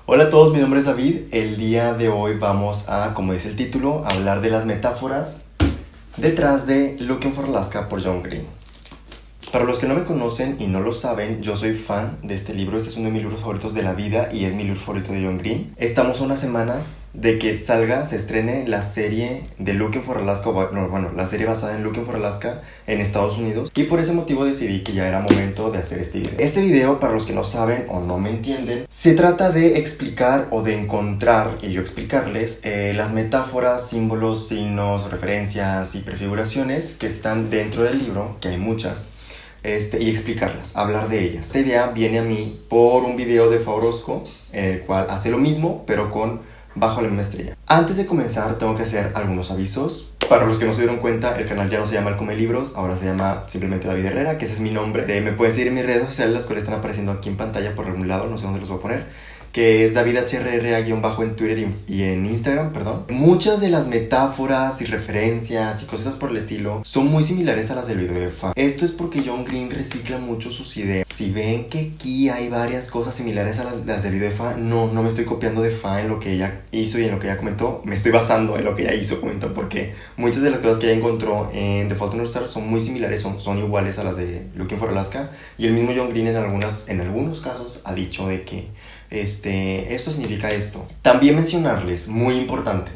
Hola a todos, mi nombre es David. El día de hoy vamos a, como dice el título, hablar de las metáforas detrás de Looking for Alaska por John Green. Para los que no me conocen y no lo saben, yo soy fan de este libro. Este es uno de mis libros favoritos de la vida y es mi libro favorito de John Green. Estamos a unas semanas de que se estrene la serie de Looking for Alaska, la serie basada en Looking for Alaska en Estados Unidos. Y por ese motivo decidí que ya era momento de hacer este video. Este video, para los que no saben o no me entienden, se trata de explicar o de encontrar y yo explicarles las metáforas, símbolos, signos, referencias y prefiguraciones que están dentro del libro, que hay muchas. Y explicarlas, hablar de ellas. Esta idea viene a mí por un video de Favorosco en el cual hace lo mismo, pero con Bajo la misma estrella. Antes de comenzar, tengo que hacer algunos avisos. Para los que no se dieron cuenta, el canal ya no se llama El Come Libros, ahora se llama simplemente David Herrera, que ese es mi nombre. Me pueden seguir en mis redes sociales, las cuales están apareciendo aquí en pantalla por algún lado, no sé dónde los voy a poner, que es DavidHRR- en Twitter y en Instagram, perdón. Muchas de las metáforas y referencias y cosas por el estilo son muy similares a las del video de Fa. Esto es porque John Green recicla mucho sus ideas. Si ven que aquí hay varias cosas similares a las del video de Fa, no me estoy copiando de Fa en lo que ella hizo y en lo que ella comentó. Me estoy basando en lo que ella hizo, comentó, porque muchas de las cosas que ella encontró en The Fault in Our Stars son muy similares, son iguales a las de Looking for Alaska. Y el mismo John Green en algunos casos ha dicho de que esto significa esto. También mencionarles, muy importante,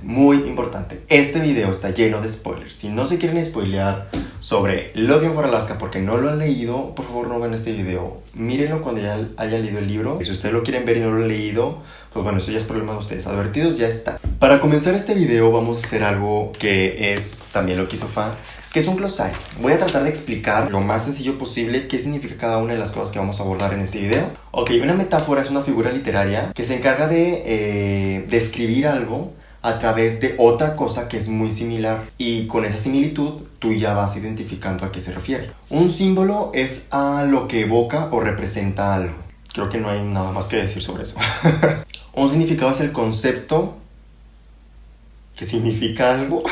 este video está lleno de spoilers. Si no se quieren spoilear sobre Looking for Alaska porque no lo han leído, por favor no vean este video. Mírenlo cuando ya hayan leído el libro. Si ustedes lo quieren ver y no lo han leído, pues bueno, eso ya es problema de ustedes. Advertidos ya está. Para comenzar este video vamos a hacer algo que es también lo que hizo Fa, que es un glosario. Voy a tratar de explicar lo más sencillo posible qué significa cada una de las cosas que vamos a abordar en este video. Ok, una metáfora es una figura literaria que se encarga de describir algo a través de otra cosa que es muy similar, y con esa similitud tú ya vas identificando a qué se refiere. Un símbolo es a lo que evoca o representa algo. Creo que no hay nada más que decir sobre eso. Un significado es el concepto que significa algo.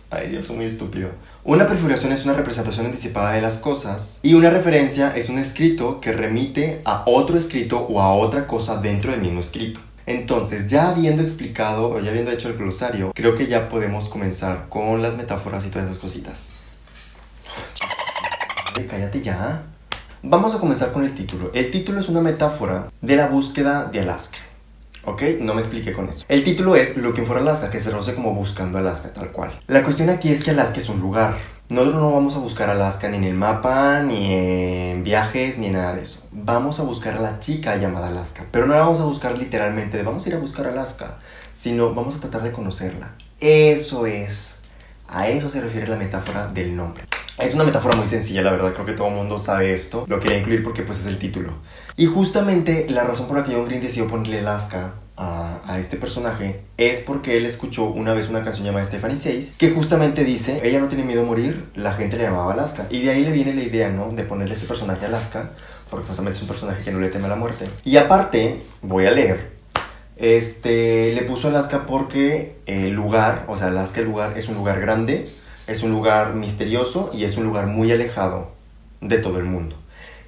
Ay, Dios, soy muy estúpido. Una prefiguración es una representación anticipada de las cosas. Y una referencia es un escrito que remite a otro escrito o a otra cosa dentro del mismo escrito. Entonces, ya habiendo explicado o ya habiendo hecho el glosario, creo que ya podemos comenzar con las metáforas y todas esas cositas. Cállate ya. Vamos a comenzar con el título. El título es una metáfora de la búsqueda de Alaska. ¿Ok? No me expliqué con eso. El título es Looking for Alaska, que se traduce como Buscando Alaska, tal cual. La cuestión aquí es que Alaska es un lugar. Nosotros no vamos a buscar Alaska ni en el mapa, ni en viajes, ni en nada de eso. Vamos a buscar a la chica llamada Alaska. Pero no la vamos a buscar literalmente de vamos a ir a buscar Alaska, sino vamos a tratar de conocerla. Eso es. A eso se refiere la metáfora del nombre. Es una metáfora muy sencilla, la verdad, creo que todo el mundo sabe esto. Lo quería incluir porque pues es el título. Y justamente la razón por la que John Green decidió ponerle Alaska a este personaje es porque él escuchó una vez una canción llamada Stephanie Says, que justamente dice, ella no tiene miedo a morir, la gente le llamaba Alaska. Y de ahí le viene la idea, ¿no? De ponerle este personaje Alaska, porque justamente es un personaje que no le teme a la muerte. Y aparte, voy a leer, le puso Alaska porque el lugar, o sea, Alaska el lugar es un lugar grande, es un lugar misterioso y es un lugar muy alejado de todo el mundo.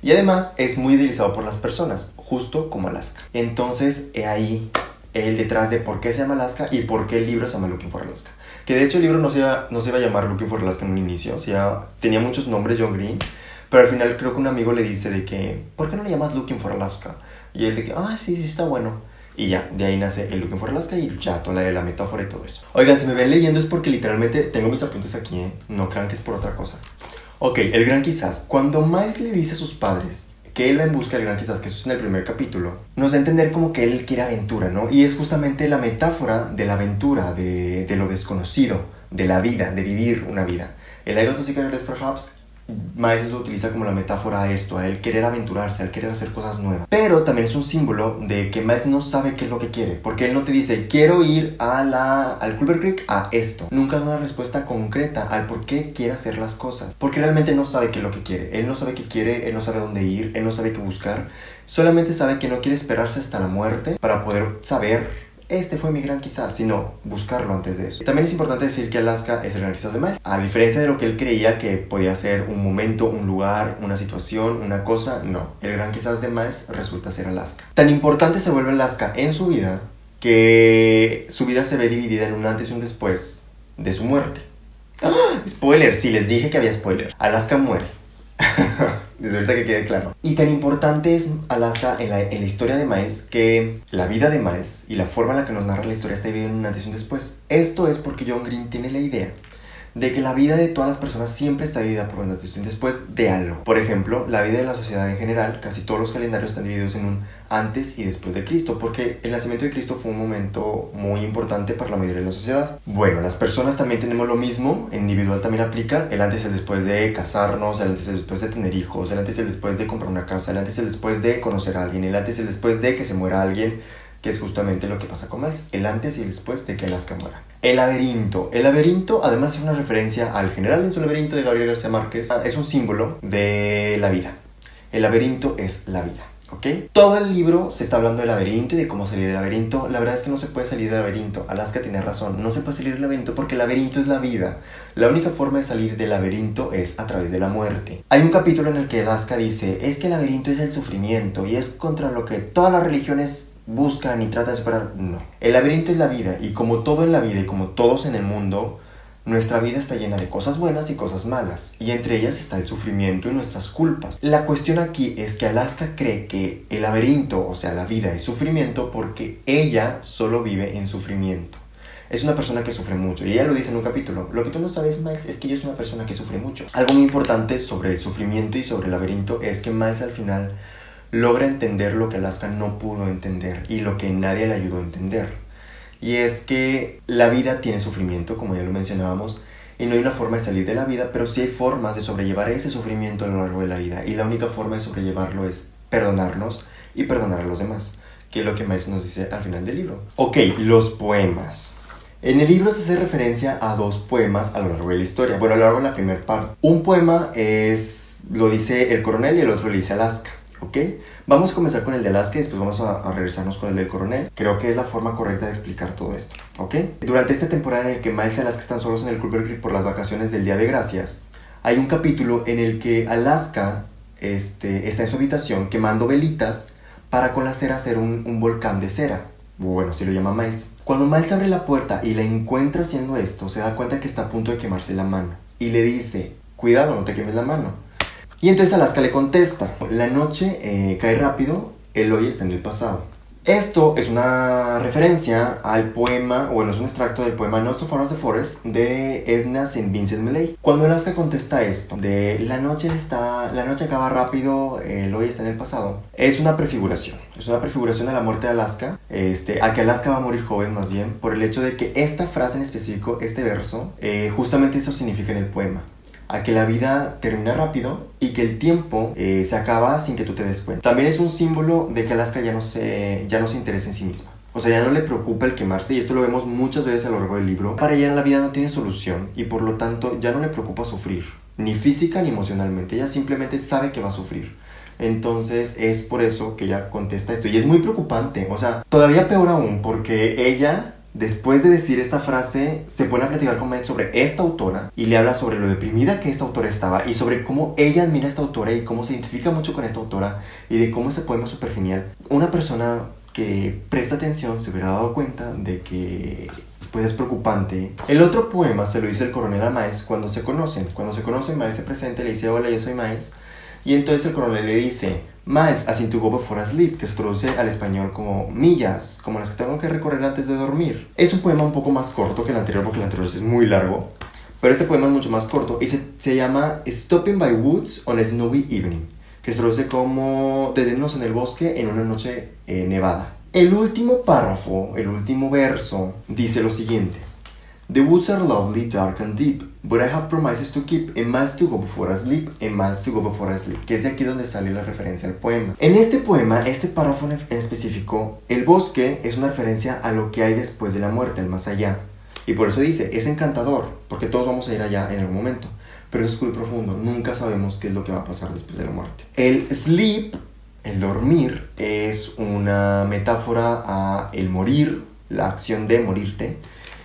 Y además es muy idealizado por las personas, justo como Alaska. Entonces, ahí el detrás de por qué se llama Alaska y por qué el libro se llama Looking for Alaska. Que de hecho el libro no se iba a llamar Looking for Alaska en un inicio, o sea, tenía muchos nombres John Green, pero al final creo que un amigo le dice de que, ¿por qué no le llamas Looking for Alaska? Y él de que, sí, está bueno. Y ya, de ahí nace el Looking for Alaska y ya toda la metáfora y todo eso. Oigan, si me ven leyendo es porque literalmente tengo mis apuntes aquí, ¿eh? No crean que es por otra cosa. Ok, el gran quizás. Cuando Miles le dice a sus padres que él va en busca del gran quizás, que eso es en el primer capítulo, nos da a entender como que él quiere aventura, ¿no? Y es justamente la metáfora de la aventura, de lo desconocido, de la vida, de vivir una vida. El I got to seek a for Hubs, Miles lo utiliza como la metáfora a esto, a él querer aventurarse, a él querer hacer cosas nuevas. Pero también es un símbolo de que Miles no sabe qué es lo que quiere, porque él no te dice, quiero ir al Culver Creek a esto. Nunca da una respuesta concreta al por qué quiere hacer las cosas, porque realmente no sabe qué es lo que quiere. Él no sabe qué quiere, él no sabe dónde ir, él no sabe qué buscar. Solamente sabe que no quiere esperarse hasta la muerte para poder saber este fue mi gran quizás, sino buscarlo antes de eso. También es importante decir que Alaska es el gran quizás de Miles. A diferencia de lo que él creía que podía ser un momento, un lugar, una situación, una cosa, no. El gran quizás de Miles resulta ser Alaska. Tan importante se vuelve Alaska en su vida que su vida se ve dividida en un antes y un después de su muerte. ¡Ah! Spoiler, sí, les dije que había spoiler. Alaska muere. Desde ahorita que quede claro. Y tan importante es Alaska en la historia de Miles que la vida de Miles y la forma en la que nos narra la historia está dividida en un antes y un después. Esto es porque John Green tiene la idea de que la vida de todas las personas siempre está dividida por un antes y un después de algo. Por ejemplo, la vida de la sociedad en general, casi todos los calendarios están divididos en un antes y después de Cristo, porque el nacimiento de Cristo fue un momento muy importante para la mayoría de la sociedad. Bueno, las personas también tenemos lo mismo, en individual también aplica el antes y el después de casarnos, el antes y el después de tener hijos, el antes y el después de comprar una casa, el antes y el después de conocer a alguien, el antes y el después de que se muera alguien, que es justamente lo que pasa con Miles, el antes y el después de que Alaska muera. El laberinto. El laberinto, además, es una referencia al General en su laberinto de Gabriel García Márquez. Es un símbolo de la vida. El laberinto es la vida, ¿ok? Todo el libro se está hablando del laberinto y de cómo salir del laberinto. La verdad es que no se puede salir del laberinto. Alaska tiene razón. No se puede salir del laberinto porque el laberinto es la vida. La única forma de salir del laberinto es a través de la muerte. Hay un capítulo en el que Alaska dice, es que el laberinto es el sufrimiento y es contra lo que todas las religiones buscan y tratan de superar. No. El laberinto es la vida y como todo en la vida y como todos en el mundo, nuestra vida está llena de cosas buenas y cosas malas, y entre ellas está el sufrimiento y nuestras culpas. La cuestión aquí es que Alaska cree que el laberinto, o sea, la vida, es sufrimiento porque ella solo vive en sufrimiento. Es una persona que sufre mucho, y ella lo dice en un capítulo. Lo que tú no sabes, Miles, es que ella es una persona que sufre mucho. Algo muy importante sobre el sufrimiento y sobre el laberinto es que Miles al final logra entender lo que Alaska no pudo entender y lo que nadie le ayudó a entender. Y es que la vida tiene sufrimiento, como ya lo mencionábamos, y no hay una forma de salir de la vida, pero sí hay formas de sobrellevar ese sufrimiento a lo largo de la vida. Y la única forma de sobrellevarlo es perdonarnos y perdonar a los demás, que es lo que Miles nos dice al final del libro. Ok, los poemas. En el libro se hace referencia a dos poemas a lo largo de la historia. Bueno, a lo largo de la primera parte. Un poema lo dice el coronel y el otro lo dice Alaska. ¿Ok? Vamos a comenzar con el de Alaska y después vamos a regresarnos con el del coronel. Creo que es la forma correcta de explicar todo esto, ¿ok? Durante esta temporada en el que Miles y Alaska están solos en el Club Berkeley por las vacaciones del Día de Gracias, hay un capítulo en el que Alaska está en su habitación quemando velitas para con la cera hacer un volcán de cera. Bueno, así lo llama Miles. Cuando Miles abre la puerta y la encuentra haciendo esto, se da cuenta que está a punto de quemarse la mano y le dice, cuidado, no te quemes la mano. Y entonces Alaska le contesta, la noche cae rápido, el hoy está en el pasado. Esto es una referencia al poema, bueno, es un extracto del poema Not So Far As The Forest de Edna St. Vincent Millay. Cuando Alaska contesta esto, de la noche acaba rápido, el hoy está en el pasado, es una prefiguración a la muerte de Alaska, a que Alaska va a morir joven más bien, por el hecho de que esta frase en específico, este verso, justamente eso significa en el poema. A que la vida termina rápido y que el tiempo se acaba sin que tú te des cuenta. También es un símbolo de que Alaska ya no se interesa en sí misma. O sea, ya no le preocupa el quemarse, y esto lo vemos muchas veces a lo largo del libro. Para ella la vida no tiene solución y por lo tanto ya no le preocupa sufrir, ni física ni emocionalmente. Ella simplemente sabe que va a sufrir. Entonces es por eso que ella contesta esto. Y es muy preocupante, o sea, todavía peor aún, porque ella, después de decir esta frase, se pone a platicar con Miles sobre esta autora y le habla sobre lo deprimida que esta autora estaba y sobre cómo ella admira a esta autora y cómo se identifica mucho con esta autora y de cómo ese poema es súper genial. Una persona que presta atención se hubiera dado cuenta de que pues es preocupante. El otro poema se lo dice el coronel a Miles cuando se conocen. Cuando se conocen, Miles se presenta y le dice, hola, yo soy Miles. Y entonces el coronel le dice, Miles, as in to go before I sleep, que se traduce al español como millas, como las que tengo que recorrer antes de dormir. Es un poema un poco más corto que el anterior, porque el anterior es muy largo, pero este poema es mucho más corto y se llama Stopping by Woods on a Snowy Evening, que se traduce como detenernos en el bosque en una noche nevada. El último párrafo, el último verso, dice lo siguiente. The woods are lovely, dark and deep, but I have promises to keep, and miles to go before I sleep, and miles to go before I sleep, que es de aquí donde sale la referencia al poema. En este poema, este párrafo en específico, el bosque es una referencia a lo que hay después de la muerte, el más allá. Y por eso dice, es encantador, porque todos vamos a ir allá en algún momento, pero es oscuro y profundo, nunca sabemos qué es lo que va a pasar después de la muerte. El sleep, el dormir, es una metáfora a el morir, la acción de morirte.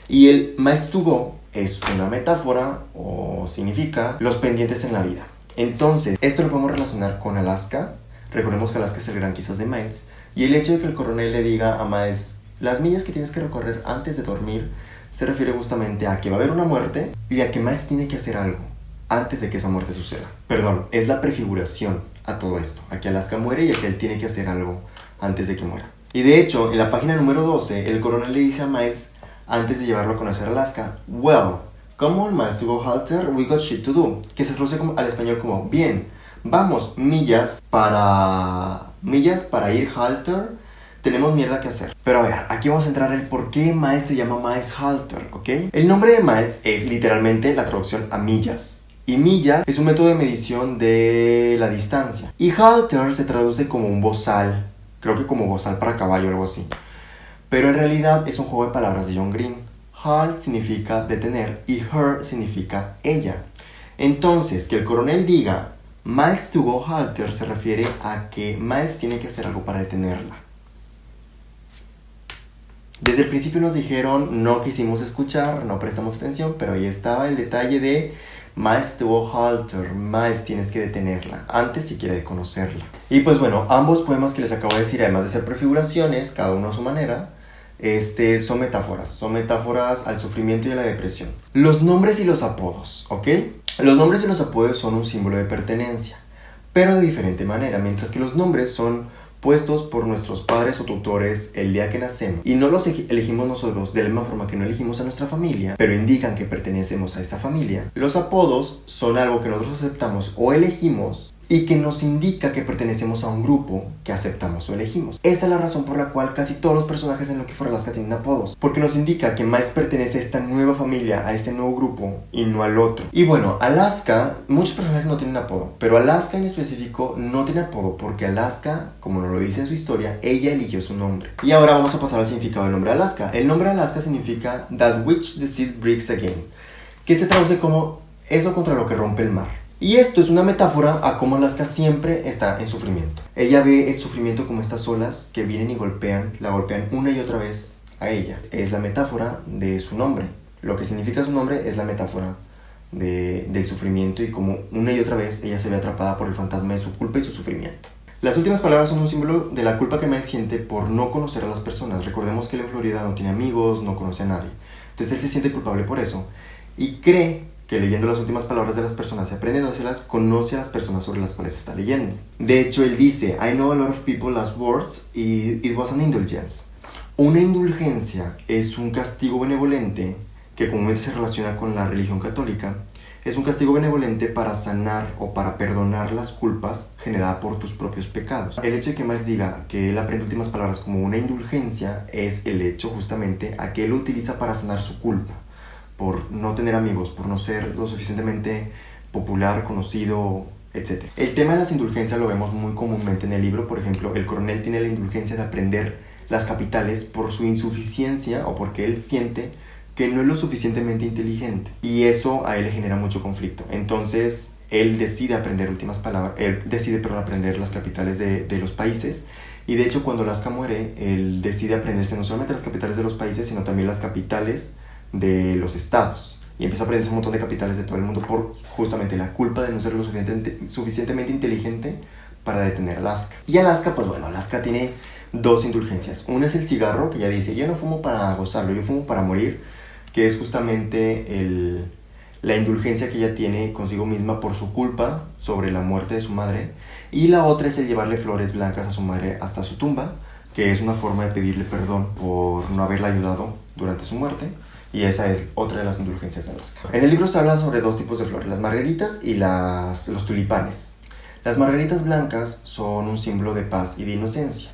Y el miles to go es una metáfora o significa los pendientes en la vida. Entonces, esto lo podemos relacionar con Alaska. Recordemos que Alaska es el gran quizás de Miles. Y el hecho de que el coronel le diga a Miles, las millas que tienes que recorrer antes de dormir, se refiere justamente a que va a haber una muerte y a que Miles tiene que hacer algo antes de que esa muerte suceda. Perdón, es la prefiguración a todo esto, a que Alaska muere y a que él tiene que hacer algo antes de que muera. Y de hecho, en la página número 12, el coronel le dice a Miles, antes de llevarlo a conocer Alaska, well, come on Miles to go halter, we got shit to do, que se traduce al español como, bien, vamos, millas para ir halter, tenemos mierda que hacer. Pero a ver, aquí vamos a entrar el por qué Miles se llama Miles Halter, ¿ok? El nombre de Miles es literalmente la traducción a millas. Y milla es un método de medición de la distancia. Y halter se traduce como un bozal, creo que como bozal para caballo o algo así. Pero en realidad es un juego de palabras de John Green. Halt significa detener y her significa ella. Entonces, que el coronel diga Miles to go halter se refiere a que Miles tiene que hacer algo para detenerla. Desde el principio nos dijeron, no quisimos escuchar, no prestamos atención, pero ahí estaba el detalle de Miles to go halter, Miles tienes que detenerla, antes siquiera de conocerla. Y pues bueno, ambos poemas que les acabo de decir, además de ser prefiguraciones, cada uno a su manera, son metáforas al sufrimiento y a la depresión. Los nombres y los apodos, ¿ok? Los nombres y los apodos son un símbolo de pertenencia, pero de diferente manera, mientras que los nombres son puestos por nuestros padres o tutores el día que nacemos y no los elegimos nosotros de la misma forma que no elegimos a nuestra familia, pero indican que pertenecemos a esa familia. Los apodos son algo que nosotros aceptamos o elegimos y que nos indica que pertenecemos a un grupo que aceptamos o elegimos. Esa es la razón por la cual casi todos los personajes en Looking for Alaska tienen apodos, porque nos indica que Miles pertenece a esta nueva familia, a este nuevo grupo y no al otro. Y bueno, Alaska, muchos personajes no tienen apodo, pero Alaska en específico no tiene apodo porque Alaska, como nos lo dice en su historia, ella eligió su nombre. Y ahora vamos a pasar al significado del nombre Alaska. El nombre Alaska significa That which the sea breaks again, que se traduce como eso contra lo que rompe el mar. Y esto es una metáfora a cómo Alaska siempre está en sufrimiento. Ella ve el sufrimiento como estas olas que vienen y la golpean una y otra vez a ella. Es la metáfora de su nombre. Lo que significa su nombre es la metáfora del sufrimiento y como una y otra vez ella se ve atrapada por el fantasma de su culpa y su sufrimiento. Las últimas palabras son un símbolo de la culpa que Miles siente por no conocer a las personas. Recordemos que él en Florida no tiene amigos, no conoce a nadie. Entonces él se siente culpable por eso y cree que leyendo las últimas palabras de las personas y aprendiéndoselas, conoce a las personas sobre las cuales está leyendo. De hecho, él dice, I know a lot of people last words, y it was an indulgence. Una indulgencia es un castigo benevolente, que comúnmente se relaciona con la religión católica, es un castigo benevolente para sanar o para perdonar las culpas generadas por tus propios pecados. El hecho de que Miles diga que él aprende últimas palabras como una indulgencia es el hecho justamente a que él utiliza para sanar su culpa, por no tener amigos, por no ser lo suficientemente popular, conocido, etc. El tema de las indulgencias lo vemos muy comúnmente en el libro. Por ejemplo, el coronel tiene la indulgencia de aprender las capitales por su insuficiencia o porque él siente que no es lo suficientemente inteligente. Y eso a él le genera mucho conflicto. Entonces, él decide aprender aprender las capitales de los países. Y de hecho, cuando Alaska muere, él decide aprenderse no solamente las capitales de los países, sino también las capitales de los estados. Y empieza a aprenderse un montón de capitales de todo el mundo por justamente la culpa de no ser lo suficientemente inteligente para detener a Alaska. Y Alaska, pues bueno, Alaska tiene dos indulgencias. Una es el cigarro, que ella dice, yo no fumo para gozarlo, yo fumo para morir, que es justamente la indulgencia que ella tiene consigo misma por su culpa sobre la muerte de su madre. Y la otra es el llevarle flores blancas a su madre hasta su tumba, que es una forma de pedirle perdón por no haberla ayudado durante su muerte. Y esa es otra de las indulgencias de Alaska. En el libro se habla sobre dos tipos de flores, las margaritas y los tulipanes. Las margaritas blancas son un símbolo de paz y de inocencia.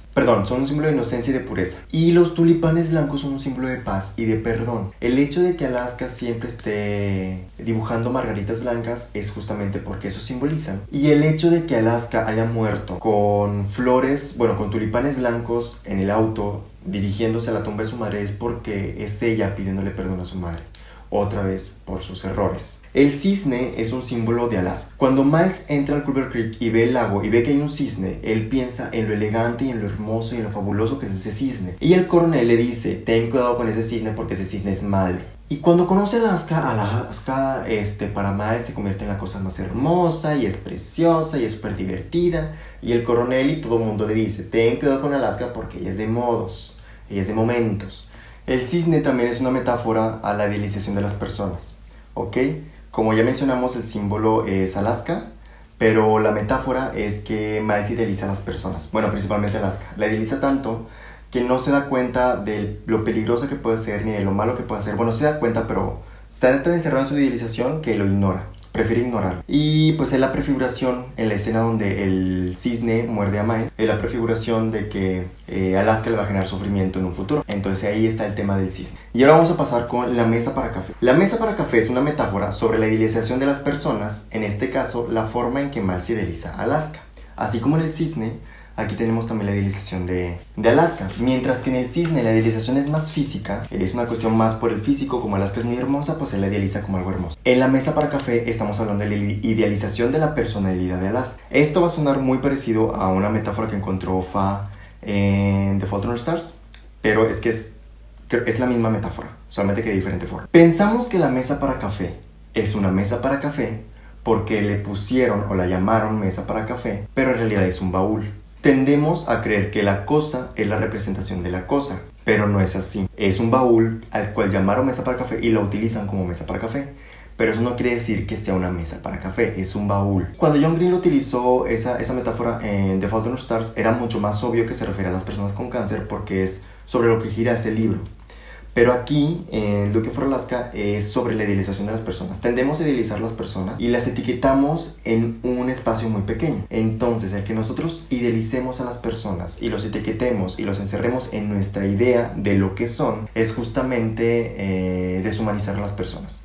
Son un símbolo de inocencia y de pureza. Y los tulipanes blancos son un símbolo de paz y de perdón. El hecho de que Alaska siempre esté dibujando margaritas blancas es justamente porque eso simbolizan. Y el hecho de que Alaska haya muerto con con tulipanes blancos en el auto, dirigiéndose a la tumba de su madre, es porque es ella pidiéndole perdón a su madre. otra vez por sus errores. El cisne es un símbolo de Alaska. Cuando Miles entra al Culver Creek y ve el lago y ve que hay un cisne, él piensa en lo elegante y en lo hermoso y en lo fabuloso que es ese cisne. Y el coronel le dice, ten cuidado con ese cisne porque ese cisne es malo. Y cuando conoce Alaska, para Miles se convierte en la cosa más hermosa y es preciosa y es súper divertida. Y el coronel y todo el mundo le dice, ten cuidado con Alaska porque ella es de modos, ella es de momentos. El cisne también es una metáfora a la idealización de las personas, ¿ok? Como ya mencionamos, el símbolo es Alaska, pero la metáfora es que Miles idealiza a las personas. Bueno, principalmente Alaska. La idealiza tanto que no se da cuenta de lo peligroso que puede ser ni de lo malo que puede ser. Bueno, se da cuenta, pero está tan encerrado en su idealización que lo ignora. Prefiere ignorarlo. Y pues es la prefiguración en la escena donde el cisne muerde a Miles. Es la prefiguración de que Alaska le va a generar sufrimiento en un futuro. Entonces ahí está el tema del cisne. Y ahora vamos a pasar con la mesa para café. La mesa para café es una metáfora sobre la idealización de las personas. En este caso, la forma en que Miles idealiza a Alaska. Así como en el cisne, aquí tenemos también la idealización de Alaska. Mientras que en el cisne la idealización es más física, es una cuestión más por el físico, como Alaska es muy hermosa, pues él la idealiza como algo hermoso. En la mesa para café estamos hablando de la idealización de la personalidad de Alaska. Esto va a sonar muy parecido a una metáfora que encontró Fa en The Fault in Our Stars, pero es que es la misma metáfora, solamente que de diferente forma. Pensamos que la mesa para café es una mesa para café porque le pusieron o la llamaron mesa para café, pero en realidad es un baúl. Tendemos a creer que la cosa es la representación de la cosa, pero no es así. Es un baúl al cual llamaron mesa para café y la utilizan como mesa para café. Pero eso no quiere decir que sea una mesa para café, es un baúl. Cuando John Green utilizó esa metáfora en The Fault in Our Stars, era mucho más obvio que se refiere a las personas con cáncer porque es sobre lo que gira ese libro. Pero aquí, en Looking for Alaska, es sobre la idealización de las personas. Tendemos a idealizar las personas y las etiquetamos en un espacio muy pequeño. Entonces, el que nosotros idealicemos a las personas y los etiquetemos y los encerremos en nuestra idea de lo que son, es justamente deshumanizar a las personas.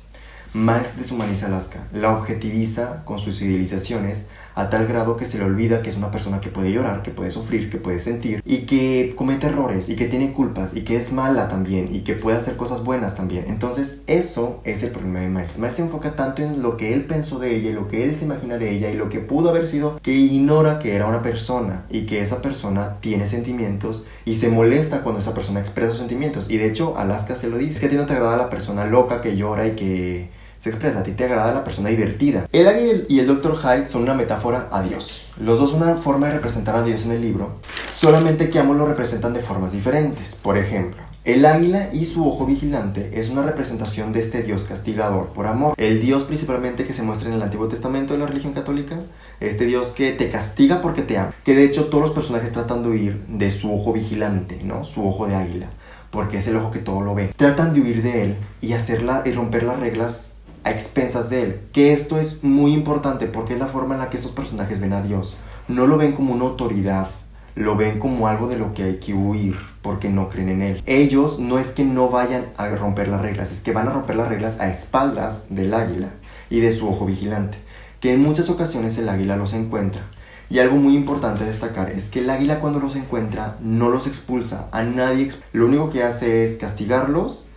Miles deshumaniza a Alaska, la objetiviza con sus idealizaciones a tal grado que se le olvida que es una persona que puede llorar, que puede sufrir, que puede sentir y que comete errores y que tiene culpas y que es mala también y que puede hacer cosas buenas también. Entonces eso es el problema de Miles. Miles se enfoca tanto en lo que él pensó de ella y lo que él se imagina de ella y lo que pudo haber sido, que ignora que era una persona y que esa persona tiene sentimientos y se molesta cuando esa persona expresa sus sentimientos. Y de hecho Alaska se lo dice, es que a ti no te agrada la persona loca que llora y que se expresa, a ti te agrada la persona divertida. El águila y el Dr. Hyde son una metáfora a Dios. Los dos son una forma de representar a Dios en el libro, solamente que ambos lo representan de formas diferentes. Por ejemplo, el águila y su ojo vigilante es una representación de este Dios castigador por amor. El Dios principalmente que se muestra en el Antiguo Testamento de la religión católica, este Dios que te castiga porque te ama. Que de hecho todos los personajes tratan de huir de su ojo vigilante, ¿no? Su ojo de águila, porque es el ojo que todo lo ve. Tratan de huir de él y romper las reglas a expensas de él, que esto es muy importante porque es la forma en la que estos personajes ven a Dios. No lo ven como una autoridad, lo ven como algo de lo que hay que huir porque no creen en él. Ellos no es que no vayan a romper las reglas, es que van a romper las reglas a espaldas del águila y de su ojo vigilante, que en muchas ocasiones el águila los encuentra. Y algo muy importante a destacar es que el águila cuando los encuentra no los expulsa, a nadie. Lo único que hace es castigarlos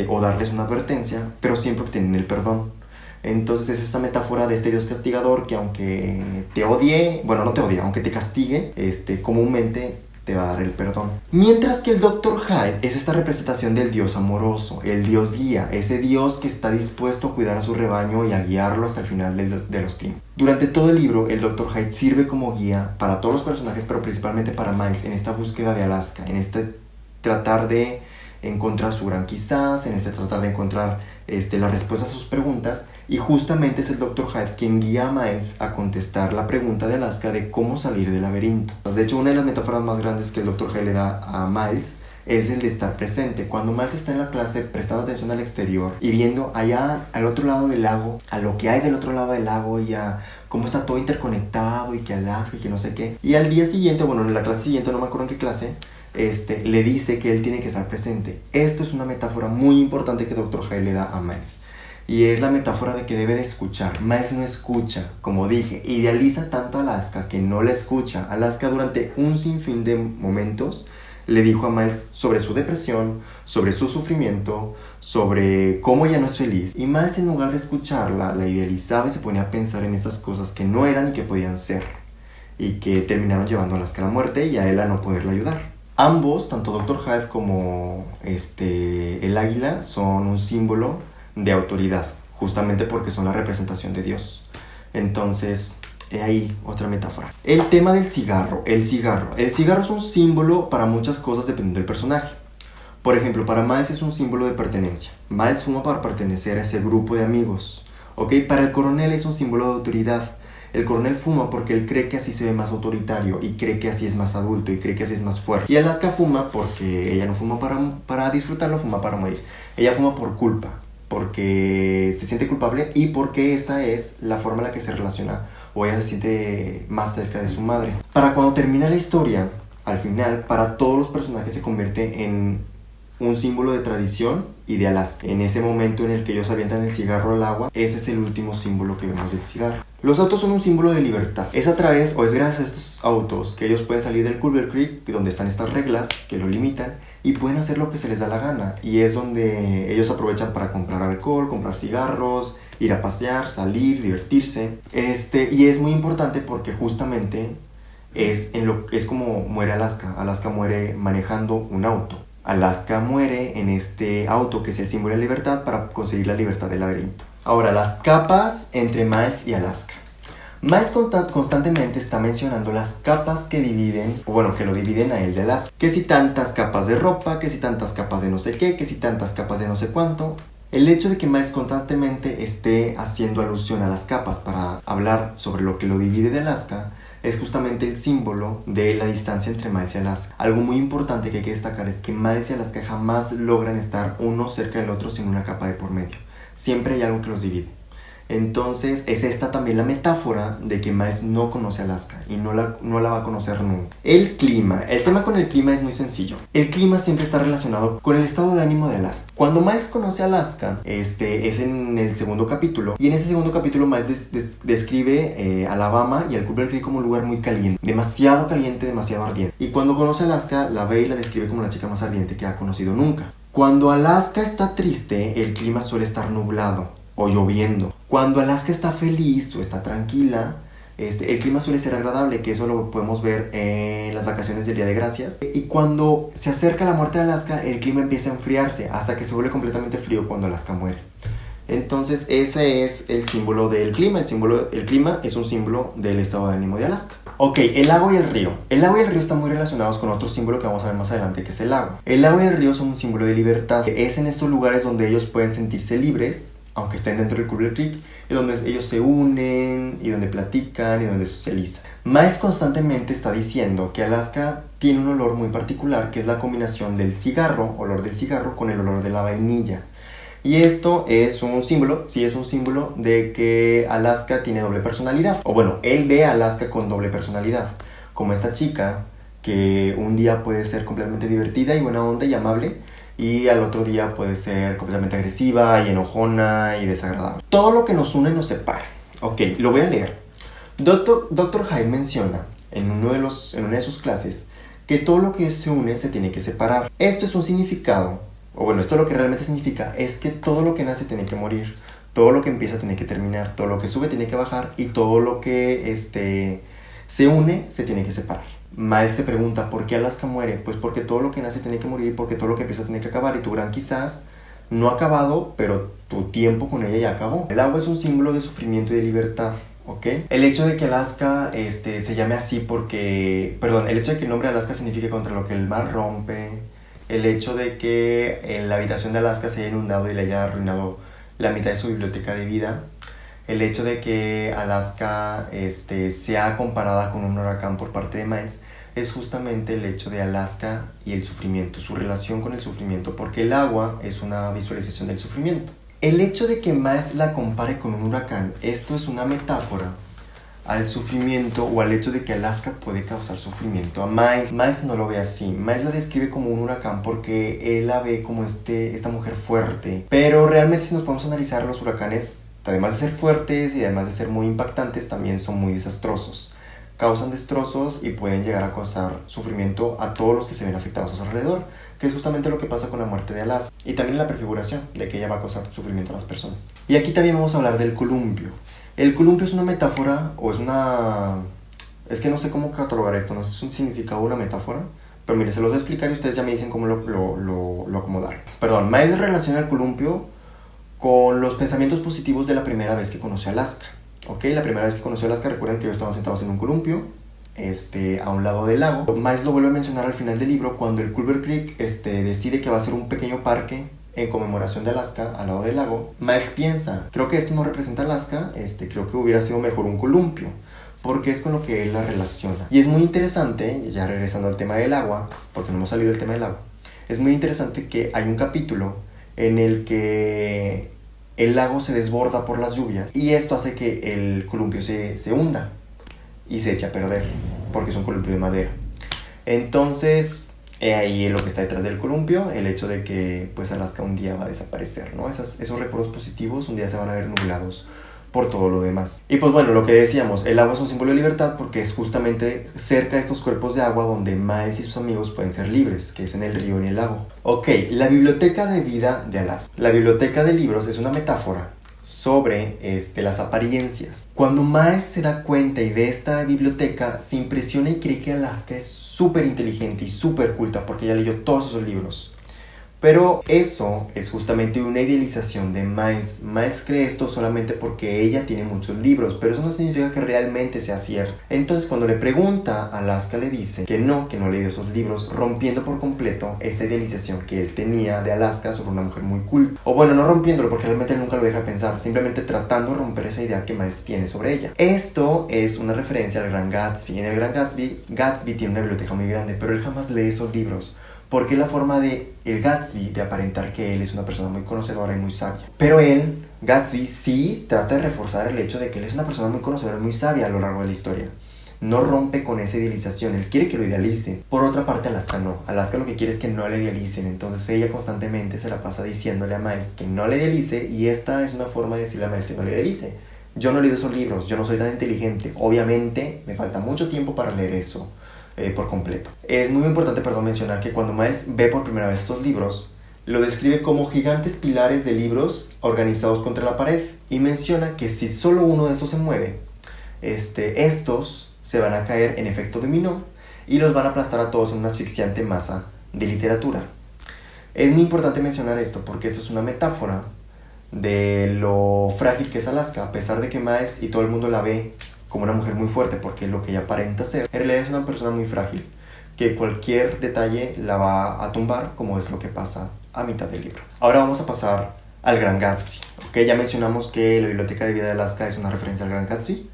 o darles una advertencia, pero siempre obtienen el perdón. Entonces es esta metáfora de este Dios castigador que aunque te odie, bueno, no te odie, aunque te castigue, comúnmente te va a dar el perdón. Mientras que el Dr. Hyde es esta representación del Dios amoroso, el Dios guía, ese Dios que está dispuesto a cuidar a su rebaño y a guiarlo hasta el final de los tiempos. Durante todo el libro, el Dr. Hyde sirve como guía para todos los personajes, pero principalmente para Miles, en esta búsqueda de Alaska, en este tratar de encontrar su gran quizás, en este tratar de encontrar las respuestas a sus preguntas, y justamente es el Dr. Hyde quien guía a Miles a contestar la pregunta de Alaska de cómo salir del laberinto. De hecho, una de las metáforas más grandes que el Dr. Hyde le da a Miles es el de estar presente. Cuando Miles está en la clase prestando atención al exterior y viendo allá al otro lado del lago, a lo que hay del otro lado del lago y a cómo está todo interconectado y que Alaska y que no sé qué, y al día siguiente, bueno, en la clase siguiente, no me acuerdo en qué clase, le dice que él tiene que estar presente. Esto es una metáfora muy importante que Dr. Hyde le da a Miles. Y es la metáfora de que debe de escuchar. Miles no escucha, como dije. Idealiza tanto a Alaska que no la escucha. Alaska durante un sinfín de momentos Le dijo a Miles sobre su depresión, sobre su sufrimiento, sobre cómo ella no es feliz. Y Miles, en lugar de escucharla, la idealizaba y se ponía a pensar en esas cosas que no eran y que podían ser, y que terminaron llevando a Alaska a la muerte y a él a no poderla ayudar. Ambos, tanto Dr. Hyde como el águila, son un símbolo de autoridad, justamente porque son la representación de Dios. Entonces, he ahí otra metáfora. El tema del cigarro. El cigarro es un símbolo para muchas cosas dependiendo del personaje. Por ejemplo, para Miles es un símbolo de pertenencia. Miles fuma para pertenecer a ese grupo de amigos. ¿Ok? Para el coronel es un símbolo de autoridad. El coronel fuma porque él cree que así se ve más autoritario y cree que así es más adulto y cree que así es más fuerte. Y Alaska fuma porque ella no fuma para disfrutarlo, fuma para morir. Ella fuma por culpa, porque se siente culpable y porque esa es la forma en la que se relaciona o ella se siente más cerca de su madre. Para cuando termina la historia, al final, para todos los personajes se convierte en un símbolo de tradición y de Alaska. En ese momento en el que ellos avientan el cigarro al agua, ese es el último símbolo que vemos del cigarro. Los autos son un símbolo de libertad. Es a través o es gracias a estos autos que ellos pueden salir del Culver Creek, donde están estas reglas que lo limitan, y pueden hacer lo que se les da la gana. Y es donde ellos aprovechan para comprar alcohol, comprar cigarros, ir a pasear, salir, divertirse. Y es muy importante porque justamente es como muere Alaska. Alaska muere manejando un auto. Alaska muere en este auto que es el símbolo de libertad para conseguir la libertad del laberinto. Ahora, las capas entre Miles y Alaska. Miles constantemente está mencionando las capas que dividen, o bueno, que lo dividen a él de Alaska. Que si tantas capas de ropa, que si tantas capas de no sé qué, que si tantas capas de no sé cuánto. El hecho de que Miles constantemente esté haciendo alusión a las capas para hablar sobre lo que lo divide de Alaska es justamente el símbolo de la distancia entre Miles y Alaska. Algo muy importante que hay que destacar es que Miles y Alaska jamás logran estar uno cerca del otro sin una capa de por medio. Siempre hay algo que los divide. Entonces es esta también la metáfora de que Miles no conoce a Alaska y no la va a conocer nunca. El clima. El tema con el clima es muy sencillo. El clima siempre está relacionado con el estado de ánimo de Alaska. Cuando Miles conoce a Alaska, es en el segundo capítulo. Y en ese segundo capítulo Miles describe Alabama y el Culver Creek como un lugar muy caliente. Demasiado caliente, demasiado ardiente. Y cuando conoce a Alaska, la ve y la describe como la chica más ardiente que ha conocido nunca. Cuando Alaska está triste, el clima suele estar nublado o lloviendo. Cuando Alaska está feliz o está tranquila, el clima suele ser agradable, que eso lo podemos ver en las vacaciones del Día de Gracias. Y cuando se acerca la muerte de Alaska, el clima empieza a enfriarse hasta que se vuelve completamente frío cuando Alaska muere. Entonces ese es el símbolo del clima. El clima es un símbolo del estado de ánimo de Alaska. Ok, el lago y el río. El lago y el río están muy relacionados con otro símbolo que vamos a ver más adelante, que es el lago. El lago y el río son un símbolo de libertad. Es en estos lugares donde ellos pueden sentirse libres, aunque estén dentro del Culver Creek, y donde ellos se unen, y donde platican, y donde socializan. Miles constantemente está diciendo que Alaska tiene un olor muy particular, que es la combinación del cigarro, olor del cigarro, con el olor de la vainilla. Y esto es un símbolo, sí es un símbolo de que Alaska tiene doble personalidad. O bueno, él ve a Alaska con doble personalidad. Como esta chica que un día puede ser completamente divertida y buena onda y amable, y al otro día puede ser completamente agresiva y enojona y desagradable. Todo lo que nos une nos separa. Ok, lo voy a leer. Dr. Hyde menciona en una de sus clases que todo lo que se une se tiene que separar. Esto es un significado. O bueno, esto lo que realmente significa es que todo lo que nace tiene que morir, todo lo que empieza tiene que terminar, todo lo que sube tiene que bajar y todo lo que se une se tiene que separar. Miles se pregunta, ¿por qué Alaska muere? Pues porque todo lo que nace tiene que morir, porque todo lo que empieza tiene que acabar, y tu gran quizás no ha acabado, pero tu tiempo con ella ya acabó. El agua es un símbolo de sufrimiento y de libertad, ¿ok? El hecho de que Alaska se llame así el hecho de que el nombre Alaska signifique contra lo que el mar rompe, el hecho de que en la habitación de Alaska se haya inundado y le haya arruinado la mitad de su biblioteca de vida, el hecho de que Alaska sea comparada con un huracán por parte de Miles, es justamente el hecho de Alaska y el sufrimiento, su relación con el sufrimiento, porque el agua es una visualización del sufrimiento. El hecho de que Miles la compare con un huracán, esto es una metáfora al sufrimiento o al hecho de que Alaska puede causar sufrimiento a Miles. Miles no lo ve así. Miles la describe como un huracán porque él la ve como esta mujer fuerte. Pero realmente, si nos podemos analizar, los huracanes, además de ser fuertes y además de ser muy impactantes, también son muy desastrosos. causan destrozos y pueden llegar a causar sufrimiento a todos los que se ven afectados a su alrededor, que es justamente lo que pasa con la muerte de Alaska y también la prefiguración de que ella va a causar sufrimiento a las personas. Y aquí también vamos a hablar del columpio. El columpio es una metáfora o es una... Es que no sé cómo catalogar esto, no sé si es un significado o una metáfora, pero mire, se los voy a explicar y ustedes ya me dicen cómo lo acomodaron. Perdón, Miles relaciona el columpio con los pensamientos positivos de la primera vez que conoció a Alaska. Ok, la primera vez que conoció a Alaska, recuerden que ellos estaban sentados en un columpio, a un lado del lago. Miles lo vuelve a mencionar al final del libro cuando el Culver Creek decide que va a ser un pequeño parque en conmemoración de Alaska al lado del lago. Miles piensa, creo que esto no representa Alaska, creo que hubiera sido mejor un columpio, porque es con lo que él la relaciona. Y es muy interesante, ya regresando al tema del agua, porque no hemos salido del tema del agua, es muy interesante que hay un capítulo en el que el lago se desborda por las lluvias y esto hace que el columpio se hunda y se echa a perder, porque es un columpio de madera. Entonces, ahí es lo que está detrás del columpio, el hecho de que pues Alaska un día va a desaparecer, ¿no? Esos recuerdos positivos un día se van a ver nublados por todo lo demás. Y pues bueno, lo que decíamos, el agua es un símbolo de libertad porque es justamente cerca de estos cuerpos de agua donde Miles y sus amigos pueden ser libres, que es en el río y en el lago. Ok, la biblioteca de vida de Alaska. La biblioteca de libros es una metáfora sobre las apariencias. Cuando Miles se da cuenta y ve esta biblioteca, se impresiona y cree que Alaska es súper inteligente y súper culta porque ella leyó todos esos libros. Pero eso es justamente una idealización de Miles. Miles cree esto solamente porque ella tiene muchos libros, pero eso no significa que realmente sea cierto. Entonces cuando le pregunta, Alaska le dice que no ha leído esos libros, rompiendo por completo esa idealización que él tenía de Alaska sobre una mujer muy culta. O bueno, no rompiéndolo porque realmente él nunca lo deja pensar, simplemente tratando de romper esa idea que Miles tiene sobre ella. Esto es una referencia al Gran Gatsby. En el Gran Gatsby, Gatsby tiene una biblioteca muy grande, pero él jamás lee esos libros, porque es la forma de el Gatsby de aparentar que él es una persona muy conocedora y muy sabia. Pero él, Gatsby, sí trata de reforzar el hecho de que él es una persona muy conocedora y muy sabia a lo largo de la historia. No rompe con esa idealización, él quiere que lo idealicen. Por otra parte, Alaska no. Alaska lo que quiere es que no le idealicen, entonces ella constantemente se la pasa diciéndole a Miles que no le idealice, y esta es una forma de decirle a Miles que no le idealice. Yo no he leído esos libros, yo no soy tan inteligente, obviamente me falta mucho tiempo para leer eso. Por completo. Es muy importante, mencionar que cuando Miles ve por primera vez estos libros, lo describe como gigantes pilares de libros organizados contra la pared y menciona que si solo uno de estos se mueve, estos se van a caer en efecto dominó y los van a aplastar a todos en una asfixiante masa de literatura. Es muy importante mencionar esto porque esto es una metáfora de lo frágil que es Alaska, a pesar de que Miles y todo el mundo la ve como una mujer muy fuerte, porque lo que ella aparenta ser, en realidad es una persona muy frágil, que cualquier detalle la va a tumbar, como es lo que pasa a mitad del libro. Ahora vamos a pasar al Gran Gatsby. Okay, ya mencionamos que la biblioteca de vida de Alaska es una referencia al Gran Gatsby.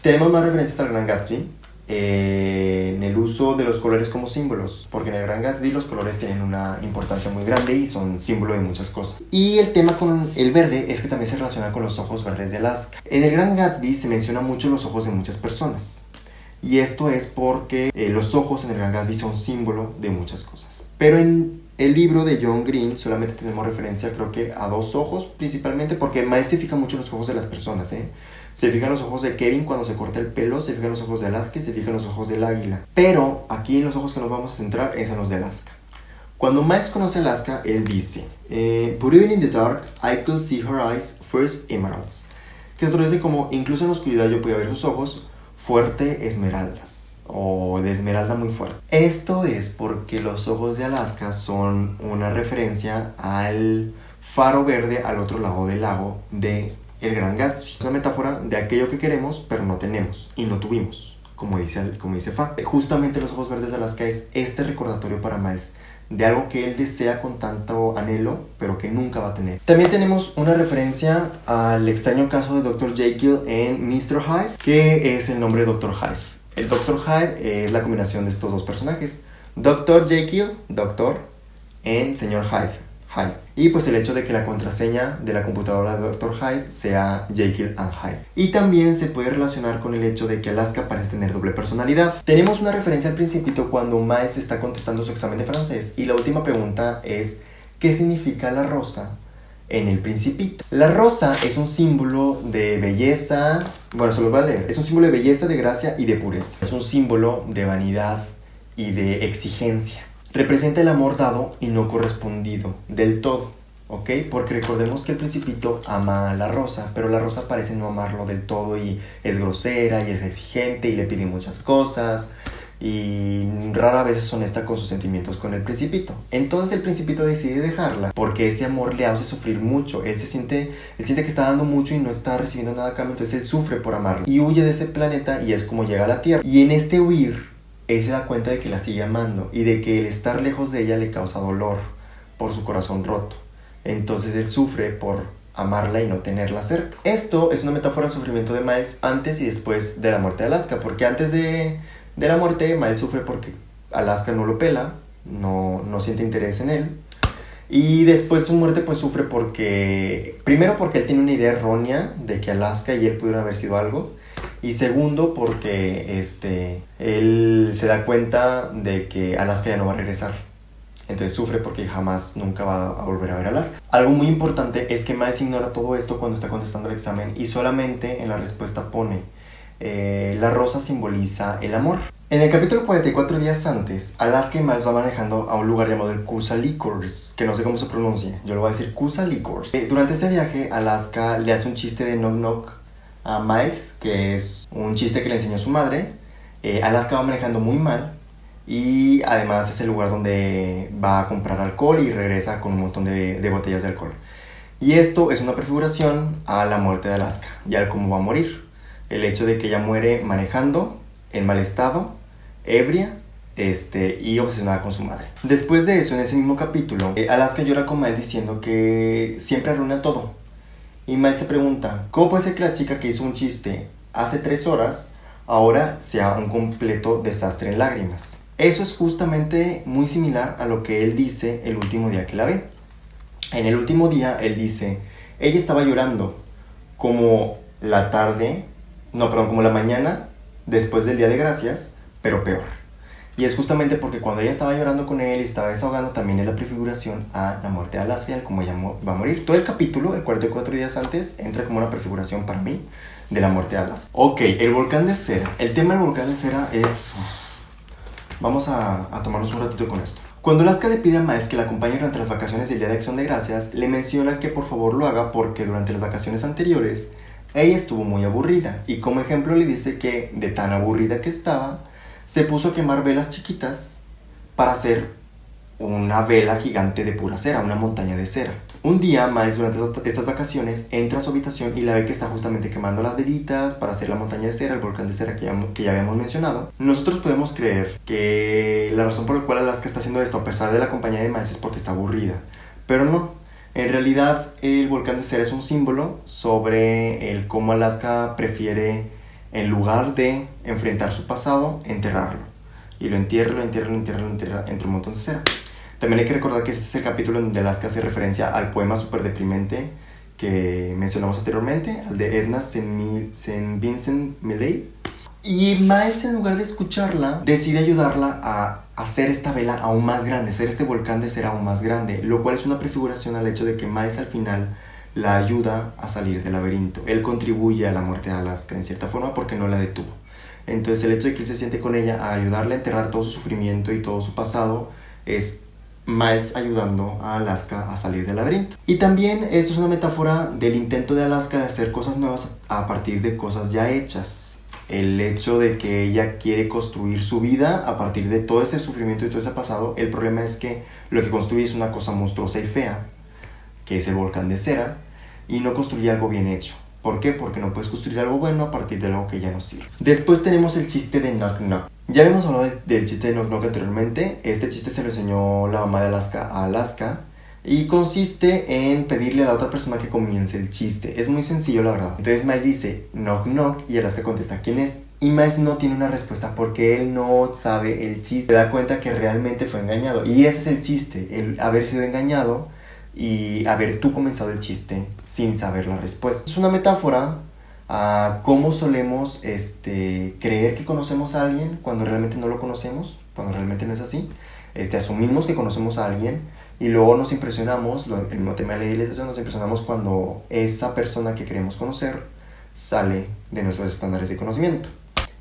Tenemos más referencias al Gran Gatsby en el uso de los colores como símbolos, porque en el Gran Gatsby los colores tienen una importancia muy grande y son símbolo de muchas cosas. Y el tema con el verde es que también se relaciona con los ojos verdes de Alaska. En el Gran Gatsby se menciona mucho los ojos de muchas personas, y esto es porque los ojos en el Gran Gatsby son símbolo de muchas cosas. Pero en el libro de John Green solamente tenemos referencia, creo que a 2 ojos principalmente, porque Miles se fija mucho en los ojos de las personas, Se fijan los ojos de Kevin cuando se corta el pelo, se fijan los ojos de Alaska, se fijan los ojos del águila. Pero aquí los ojos que nos vamos a centrar es en los de Alaska. Cuando Miles conoce a Alaska, él dice, "But even in the dark, I could see her eyes, first emeralds." Que se traduce como, incluso en la oscuridad yo podía ver sus ojos, fuerte esmeraldas, o de esmeralda muy fuerte. Esto es porque los ojos de Alaska son una referencia al faro verde al otro lado del lago de el Gran Gatsby. Es una metáfora de aquello que queremos pero no tenemos y no tuvimos, como dice Fa. Justamente los ojos verdes de Alaska es este recordatorio para Miles de algo que él desea con tanto anhelo pero que nunca va a tener. También tenemos una referencia al extraño caso de Dr. Jekyll en Mr. Hyde, que es el nombre de Dr. Hyde. El Dr. Hyde es la combinación de estos dos personajes, Dr. Jekyll, doctor, en señor Hyde. Y pues el hecho de que la contraseña de la computadora de Dr. Hyde sea Jekyll and Hyde. Y también se puede relacionar con el hecho de que Alaska parece tener doble personalidad. Tenemos una referencia al principito cuando Miles está contestando su examen de francés y la última pregunta es ¿qué significa la rosa en El Principito. La rosa es un símbolo de belleza, bueno, se los voy a leer, es un símbolo de belleza, de gracia y de pureza. Es un símbolo de vanidad y de exigencia. Representa el amor dado y no correspondido del todo, ¿ok? Porque recordemos que el Principito ama a la rosa, pero la rosa parece no amarlo del todo y es grosera y es exigente y le pide muchas cosas y rara vez es honesta con sus sentimientos con el Principito. Entonces el Principito decide dejarla porque ese amor le hace sufrir mucho. Él siente que está dando mucho y no está recibiendo nada a cambio, entonces él sufre por amarla y huye de ese planeta y es como llega a la Tierra. Y en este huir, él se da cuenta de que la sigue amando y de que el estar lejos de ella le causa dolor por su corazón roto. Entonces él sufre por amarla y no tenerla cerca. Esto es una metáfora del sufrimiento de Miles antes y después de la muerte de Alaska, porque antes de la muerte, Miles sufre porque Alaska no lo pela, no siente interés en él. Y después su muerte pues sufre porque, primero porque él tiene una idea errónea de que Alaska y él pudieron haber sido algo. Y segundo porque él se da cuenta de que Alaska ya no va a regresar. Entonces sufre porque jamás nunca va a volver a ver a Alaska. Algo muy importante es que Miles ignora todo esto cuando está contestando el examen y solamente en la respuesta pone la rosa simboliza el amor. En el capítulo 44 días antes, Alaska y Miles van manejando a un lugar llamado el Coosa Liquors, que no sé cómo se pronuncia, yo lo voy a decir Coosa Liquors. Durante este viaje, Alaska le hace un chiste de knock knock a Miles, que es un chiste que le enseñó su madre. Alaska va manejando muy mal y además es el lugar donde va a comprar alcohol y regresa con un montón de botellas de alcohol. Y esto es una prefiguración a la muerte de Alaska y al cómo va a morir. El hecho de que ella muere manejando, en mal estado, ebria, y obsesionada con su madre. Después de eso, en ese mismo capítulo, Alaska llora con Miles diciendo que siempre arruina todo. Y Miles se pregunta, ¿cómo puede ser que la chica que hizo un chiste hace 3 horas ahora sea un completo desastre en lágrimas? Eso es justamente muy similar a lo que él dice el último día que la ve. En el último día, él dice, ella estaba llorando como la tarde, como la mañana después del Día de Gracias, pero peor. Y es justamente porque cuando ella estaba llorando con él y estaba desahogando, también es la prefiguración a la muerte de Alaska, al cómo ella va a morir. Todo el capítulo, el 44 días antes, entra como una prefiguración para mí de la muerte de Alaska. Ok, el volcán de cera. El tema del volcán de cera es... Vamos a tomarnos un ratito con esto. Cuando Alaska le pide a Miles que la acompañe durante las vacaciones del Día de Acción de Gracias, le menciona que por favor lo haga porque durante las vacaciones anteriores ella estuvo muy aburrida y como ejemplo le dice que de tan aburrida que estaba, se puso a quemar velas chiquitas para hacer una vela gigante de pura cera, una montaña de cera. Un día, Miles durante estas vacaciones entra a su habitación y la ve que está justamente quemando las velitas para hacer la montaña de cera, el volcán de cera que ya habíamos mencionado. Nosotros podemos creer que la razón por la cual Alaska está haciendo esto, a pesar de la compañía de Miles, es porque está aburrida. Pero no. En realidad, el volcán de cera es un símbolo sobre el cómo Alaska prefiere, en lugar de enfrentar su pasado, enterrarlo. Y lo entierra entre un montón de cera. También hay que recordar que este es el capítulo donde Alaska hace referencia al poema súper deprimente que mencionamos anteriormente, al de Edna St. Vincent Millay. Y Miles, en lugar de escucharla, decide ayudarla a hacer esta vela aún más grande, hacer este volcán de cera aún más grande, lo cual es una prefiguración al hecho de que Miles al final la ayuda a salir del laberinto. Él contribuye a la muerte de Alaska en cierta forma porque no la detuvo. Entonces el hecho de que él se siente con ella a ayudarle a enterrar todo su sufrimiento y todo su pasado es Miles ayudando a Alaska a salir del laberinto. Y también esto es una metáfora del intento de Alaska de hacer cosas nuevas a partir de cosas ya hechas. El hecho de que ella quiere construir su vida a partir de todo ese sufrimiento y todo ese pasado. El problema es que lo que construye es una cosa monstruosa y fea, que es el volcán de cera, y no construye algo bien hecho. ¿Por qué? Porque no puedes construir algo bueno a partir de algo que ya no sirve. Después tenemos el chiste de knock knock. Ya habíamos hablado del chiste de knock knock anteriormente. Este chiste se lo enseñó la mamá de Alaska a Alaska y consiste en pedirle a la otra persona que comience el chiste. Es muy sencillo, la verdad. Entonces Miles dice knock knock y Alaska contesta ¿quién es? Y Miles no tiene una respuesta porque él no sabe el chiste. Se da cuenta que realmente fue engañado. Y ese es el chiste, el haber sido engañado y haber tú comenzado el chiste sin saber la respuesta. Es una metáfora a cómo solemos creer que conocemos a alguien cuando realmente no lo conocemos, cuando realmente no es así. Asumimos que conocemos a alguien, Y luego nos impresionamos, el mismo tema de la idealización, nos impresionamos cuando esa persona que queremos conocer sale de nuestros estándares de conocimiento.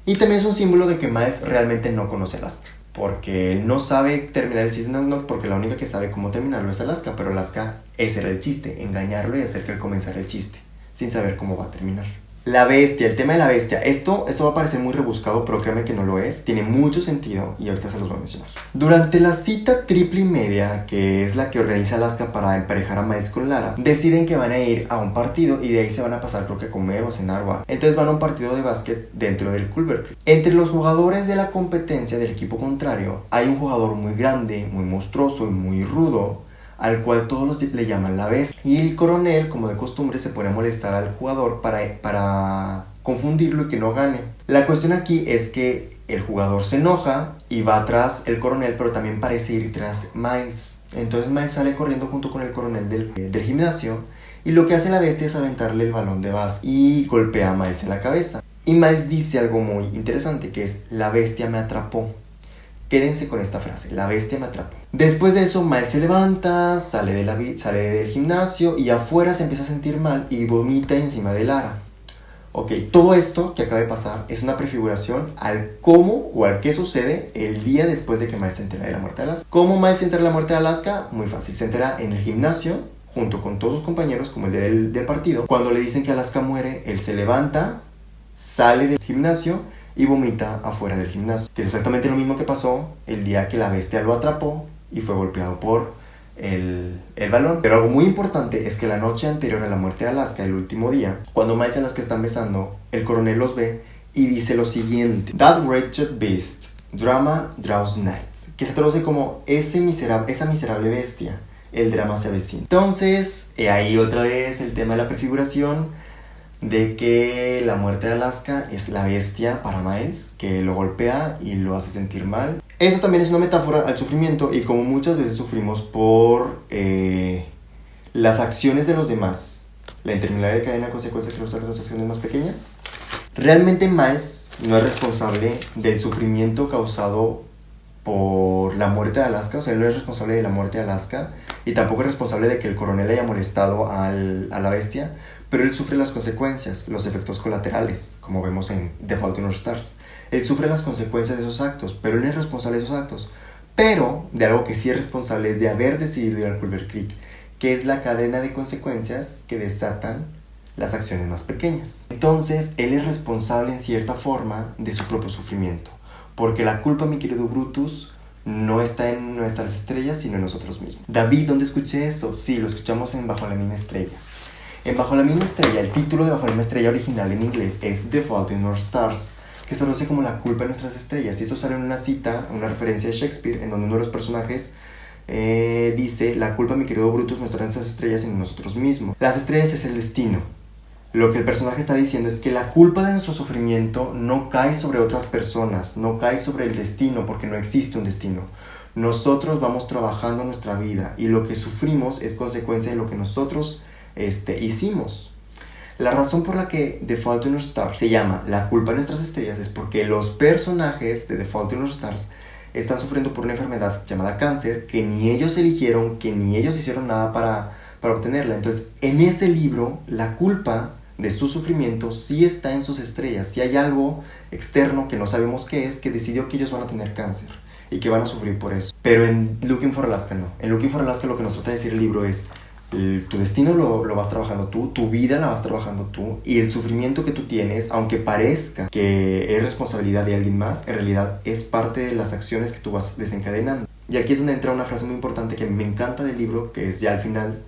Y también es un símbolo de que Miles realmente no conoce a Alaska, porque él no sabe terminar el chiste, no, porque la única que sabe cómo terminarlo es Alaska, pero Alaska, ese era el chiste, engañarlo y hacer que él comenzara el chiste, sin saber cómo va a terminar. La bestia, el tema de la bestia, esto va a parecer muy rebuscado, pero créanme que no lo es, tiene mucho sentido y ahorita se los voy a mencionar. Durante la cita triple y media, que es la que organiza Alaska para emparejar a Miles con Lara, deciden que van a ir a un partido y de ahí se van a pasar, creo que a comer o a cenar o algo. Entonces van a un partido de básquet dentro del Culver Creek. Entre los jugadores de la competencia del equipo contrario, hay un jugador muy grande, muy monstruoso y muy rudo, al cual todos le llaman la bestia. Y el coronel, como de costumbre, se pone a molestar al jugador para confundirlo y que no gane. La cuestión aquí es que el jugador se enoja y va tras el coronel, pero también parece ir tras Miles. Entonces Miles sale corriendo junto con el coronel del gimnasio y lo que hace la bestia es aventarle el balón de básquet y golpea a Miles en la cabeza. Y Miles dice algo muy interesante, que es: la bestia me atrapó. Quédense con esta frase: la bestia me atrapó. Después de eso, Miles se levanta, sale del gimnasio y afuera se empieza a sentir mal y vomita encima de Lara. Ok, todo esto que acaba de pasar es una prefiguración al cómo o al qué sucede el día después de que Miles se entera de la muerte de Alaska. ¿Cómo Miles se entera de la muerte de Alaska? Muy fácil, se entera en el gimnasio junto con todos sus compañeros, como el día del partido. Cuando le dicen que Alaska muere, él se levanta, sale del gimnasio y vomita afuera del gimnasio, que es exactamente lo mismo que pasó el día que la bestia lo atrapó y fue golpeado por el balón. Pero algo muy importante es que la noche anterior a la muerte de Alaska, el último día, cuando Miles y Alaska están besando, el coronel los ve y dice lo siguiente: That wretched beast, drama draws nights, que se traduce como esa miserable bestia, el drama se avecina. Entonces, ahí otra vez el tema de la prefiguración de que la muerte de Alaska es la bestia para Miles, que lo golpea y lo hace sentir mal. Eso también es una metáfora al sufrimiento, y como muchas veces sufrimos por las acciones de los demás, la interminable cadena de consecuencias que resultan de las acciones más pequeñas, realmente Miles no es responsable del sufrimiento causado por la muerte de Alaska. O sea, él no es responsable de la muerte de Alaska y tampoco es responsable de que el coronel haya molestado a la bestia, pero él sufre las consecuencias, los efectos colaterales, como vemos en The Fault in Our Stars. Él sufre las consecuencias de esos actos, pero él no es responsable de esos actos. Pero de algo que sí es responsable es de haber decidido ir al Culver Creek, que es la cadena de consecuencias que desatan las acciones más pequeñas. Entonces, él es responsable en cierta forma de su propio sufrimiento, porque la culpa, mi querido Brutus, no está en nuestras estrellas, sino en nosotros mismos. David, ¿dónde escuché eso? Sí, lo escuchamos en Bajo la misma estrella. En Bajo la misma estrella, el título de Bajo la misma estrella original en inglés es The Fault in Our Stars, que se traduce como la culpa de nuestras estrellas. Y esto sale en una cita, una referencia de Shakespeare, en donde uno de los personajes dice: la culpa, mi querido Brutus, no está en nuestras estrellas, sino en nosotros mismos. Las estrellas es el destino. Lo que el personaje está diciendo es que la culpa de nuestro sufrimiento no cae sobre otras personas, no cae sobre el destino, porque no existe un destino. Nosotros vamos trabajando nuestra vida y lo que sufrimos es consecuencia de lo que nosotros hicimos. La razón por la que The Fault in Our Stars se llama La culpa de nuestras estrellas es porque los personajes de The Fault in Our Stars están sufriendo por una enfermedad llamada cáncer, que ni ellos eligieron, que ni ellos hicieron nada para obtenerla. Entonces, en ese libro, la culpa de su sufrimiento sí está en sus estrellas. Si hay algo externo que no sabemos qué es, que decidió que ellos van a tener cáncer y que van a sufrir por eso. Pero en Looking for Alaska no. En Looking for Alaska lo que nos trata de decir el libro es: tu destino lo vas trabajando tú, tu vida la vas trabajando tú, y el sufrimiento que tú tienes, aunque parezca que es responsabilidad de alguien más, en realidad es parte de las acciones que tú vas desencadenando. Y aquí es donde entra una frase muy importante que me encanta del libro, que es ya al final,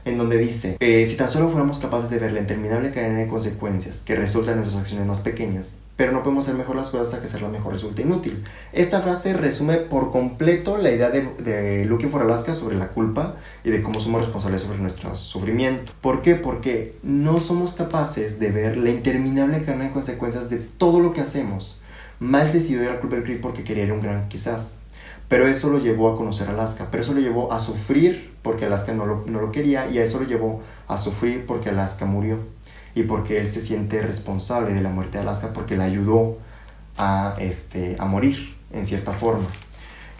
en donde dice: si tan solo fuéramos capaces de ver la interminable cadena de consecuencias que resultan de nuestras acciones más pequeñas, pero no podemos hacer mejor las cosas hasta que hacerlas mejor resulte inútil. Esta frase resume por completo la idea de Looking for Alaska sobre la culpa y de cómo somos responsables sobre nuestro sufrimiento. ¿Por qué? Porque no somos capaces de ver la interminable cadena de consecuencias de todo lo que hacemos. Miles decidió ir a Culver Creek porque quería ir a un gran quizás, pero eso lo llevó a conocer a Alaska, pero eso lo llevó a sufrir porque Alaska no lo quería, y a eso lo llevó a sufrir porque Alaska murió y porque él se siente responsable de la muerte de Alaska porque la ayudó a morir en cierta forma.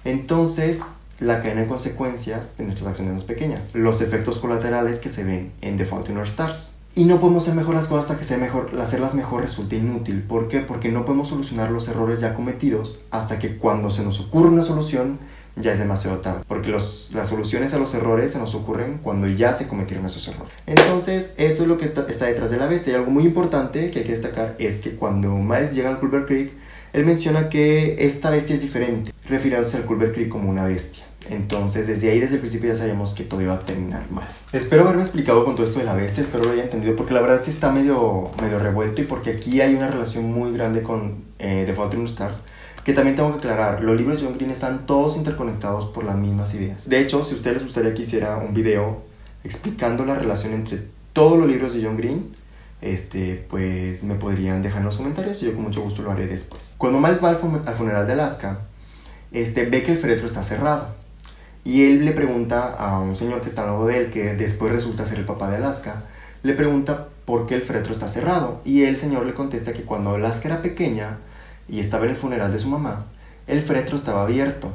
Entonces, la cadena de consecuencias de nuestras acciones más pequeñas, los efectos colaterales que se ven en The Fault in Our Stars. Y no podemos hacer mejor las cosas hasta que sea mejor, hacerlas mejor resulte inútil. ¿Por qué? Porque no podemos solucionar los errores ya cometidos hasta que cuando se nos ocurre una solución ya es demasiado tarde. Porque las soluciones a los errores se nos ocurren cuando ya se cometieron esos errores. Entonces, eso es lo que está detrás de la bestia. Y algo muy importante que hay que destacar es que cuando Miles llega al Culver Creek, él menciona que esta bestia es diferente, refiriéndose al Culver Creek como una bestia. Entonces, desde el principio ya sabíamos que todo iba a terminar mal. Espero haberme explicado con todo esto de la bestia, espero lo haya entendido, porque la verdad sí está medio revuelto y porque aquí hay una relación muy grande con The Fault in Our Stars, que también tengo que aclarar. Los libros de John Green están todos interconectados por las mismas ideas. De hecho, si a ustedes les gustaría que hiciera un video explicando la relación entre todos los libros de John Green, pues me podrían dejar en los comentarios y yo con mucho gusto lo haré después. Cuando Miles va al funeral de Alaska, ve que el féretro está cerrado. Y él le pregunta a un señor que está al lado de él, que después resulta ser el papá de Alaska, le pregunta por qué el féretro está cerrado. Y el señor le contesta que cuando Alaska era pequeña y estaba en el funeral de su mamá, el féretro estaba abierto.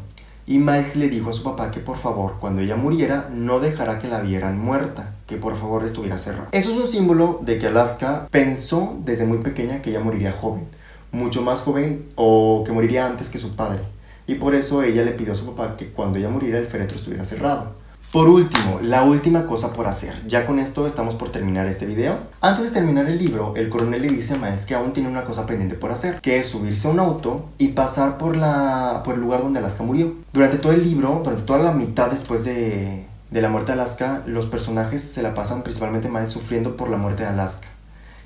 Y Miles le dijo a su papá que por favor, cuando ella muriera, no dejara que la vieran muerta, que por favor estuviera cerrado. Eso es un símbolo de que Alaska pensó desde muy pequeña que ella moriría joven, mucho más joven o que moriría antes que su padre. Y por eso ella le pidió a su papá que cuando ella muriera el féretro estuviera cerrado. Por último, la última cosa por hacer. Ya con esto estamos por terminar este video. Antes de terminar el libro, el coronel le dice a Miles que aún tiene una cosa pendiente por hacer, que es subirse a un auto y pasar por el lugar donde Alaska murió. Durante todo el libro, durante toda la mitad después de la muerte de Alaska, los personajes se la pasan, principalmente Miles, sufriendo por la muerte de Alaska.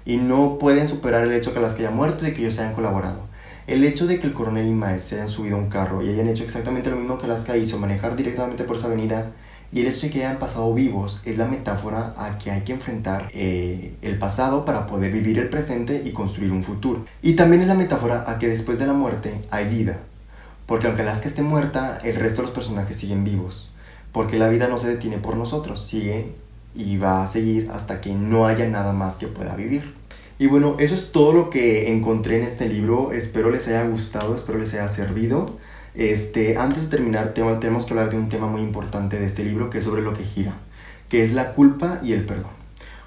Y no pueden superar el hecho de que Alaska haya muerto y de que ellos hayan colaborado. El hecho de que el coronel y Miles se hayan subido a un carro y hayan hecho exactamente lo mismo que Alaska hizo, manejar directamente por esa avenida, y el hecho de que hayan pasado vivos, es la metáfora a que hay que enfrentar el pasado para poder vivir el presente y construir un futuro. Y también es la metáfora a que después de la muerte hay vida. Porque aunque Alaska esté muerta, el resto de los personajes siguen vivos. Porque la vida no se detiene por nosotros, sigue y va a seguir hasta que no haya nada más que pueda vivir. Y bueno, eso es todo lo que encontré en este libro. Espero les haya gustado, espero les haya servido. Antes de terminar, tenemos que hablar de un tema muy importante de este libro, que es sobre lo que gira, que es la culpa y el perdón.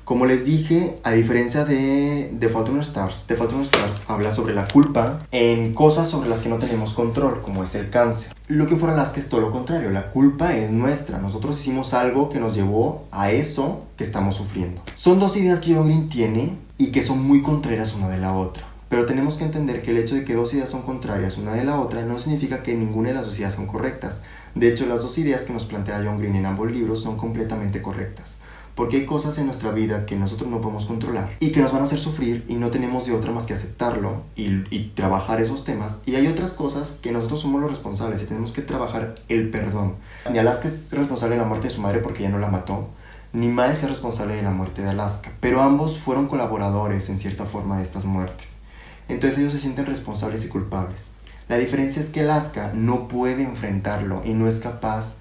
Como les dije, a diferencia de The Fault in Our Stars, The Fault in Our Stars habla sobre la culpa en cosas sobre las que no tenemos control, como es el cáncer. Looking for Alaska es todo lo contrario, la culpa es nuestra. Nosotros hicimos algo que nos llevó a eso que estamos sufriendo. Son dos ideas que John Green tiene y que son muy contrarias una de la otra. Pero tenemos que entender que el hecho de que dos ideas son contrarias una de la otra no significa que ninguna de las dos ideas son correctas. De hecho, las dos ideas que nos plantea John Green en ambos libros son completamente correctas. Porque hay cosas en nuestra vida que nosotros no podemos controlar y que nos van a hacer sufrir y no tenemos de otra más que aceptarlo y trabajar esos temas. Y hay otras cosas que nosotros somos los responsables y tenemos que trabajar el perdón. Ni Alaska es responsable de la muerte de su madre porque ella no la mató, ni Miles es responsable de la muerte de Alaska. Pero ambos fueron colaboradores en cierta forma de estas muertes. Entonces ellos se sienten responsables y culpables. La diferencia es que Alaska no puede enfrentarlo y no es capaz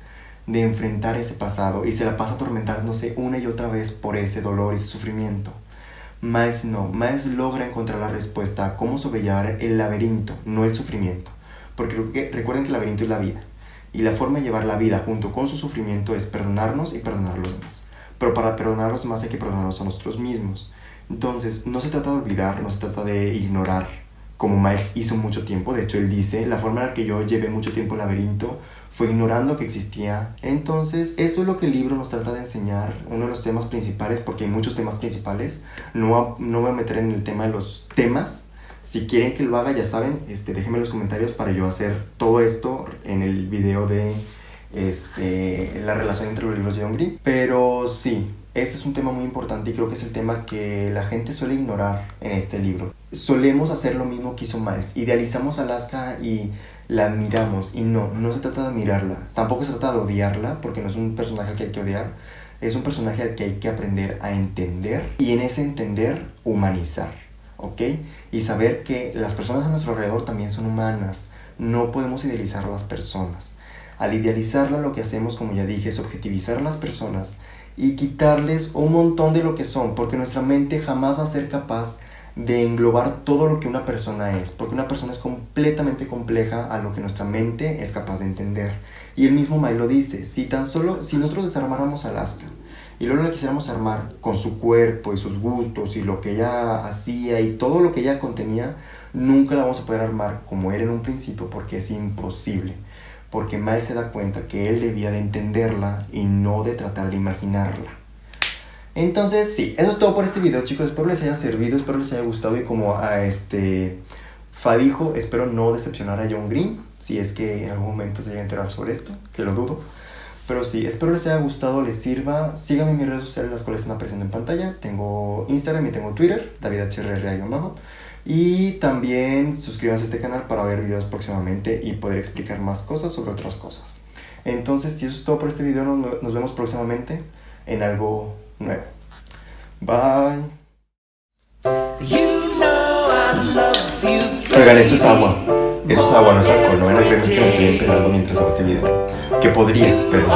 de enfrentar ese pasado y se la pasa atormentándose una y otra vez por ese dolor y ese sufrimiento. Miles no, Miles logra encontrar la respuesta a cómo sobrellevar el laberinto, no el sufrimiento. Porque recuerden que el laberinto es la vida. Y la forma de llevar la vida junto con su sufrimiento es perdonarnos y perdonar a los demás. Pero para perdonar a los demás hay que perdonarnos a nosotros mismos. Entonces, no se trata de olvidar, no se trata de ignorar, como Miles hizo mucho tiempo. De hecho, él dice, la forma en la que yo llevé mucho tiempo el laberinto fue ignorando que existía. Entonces, eso es lo que el libro nos trata de enseñar, uno de los temas principales, porque hay muchos temas principales. No voy a meter en el tema de los temas. Si quieren que lo haga, ya saben, déjenme en los comentarios para yo hacer todo esto en el video de la relación entre los libros de John Green. Pero sí, este es un tema muy importante y creo que es el tema que la gente suele ignorar en este libro. Solemos hacer lo mismo que hizo Miles. Idealizamos a Alaska y la admiramos. Y no se trata de admirarla. Tampoco se trata de odiarla, porque no es un personaje que hay que odiar. Es un personaje al que hay que aprender a entender. Y en ese entender, humanizar. ¿Ok? Y saber que las personas a nuestro alrededor también son humanas. No podemos idealizar a las personas. Al idealizarla, lo que hacemos, como ya dije, es objetivizar a las personas y quitarles un montón de lo que son, porque nuestra mente jamás va a ser capaz de englobar todo lo que una persona es, porque una persona es completamente compleja a lo que nuestra mente es capaz de entender. Y el mismo Mai lo dice, si nosotros desarmáramos a Alaska y luego la quisiéramos armar con su cuerpo y sus gustos y lo que ella hacía y todo lo que ella contenía, nunca la vamos a poder armar como era en un principio, porque es imposible. Porque Mal se da cuenta que él debía de entenderla y no de tratar de imaginarla. Entonces sí, eso es todo por este video, chicos. Espero les haya servido, espero les haya gustado. Y como a Fa dijo, espero no decepcionar a John Green, si es que en algún momento se llega a enterar sobre esto, que lo dudo. Pero sí, espero les haya gustado, les sirva. Síganme en mis redes sociales, las cuales están apareciendo en pantalla. Tengo Instagram y tengo Twitter, DavidHRR_. Y también suscríbanse a este canal para ver videos próximamente y poder explicar más cosas sobre otras cosas. Entonces, si eso es todo por este video, nos vemos próximamente en algo nuevo. Bye. Oigan, esto es agua. Eso es agua, no es alcohol. No van a creer que me estoy empezando mientras hago este video. Que podría, pero...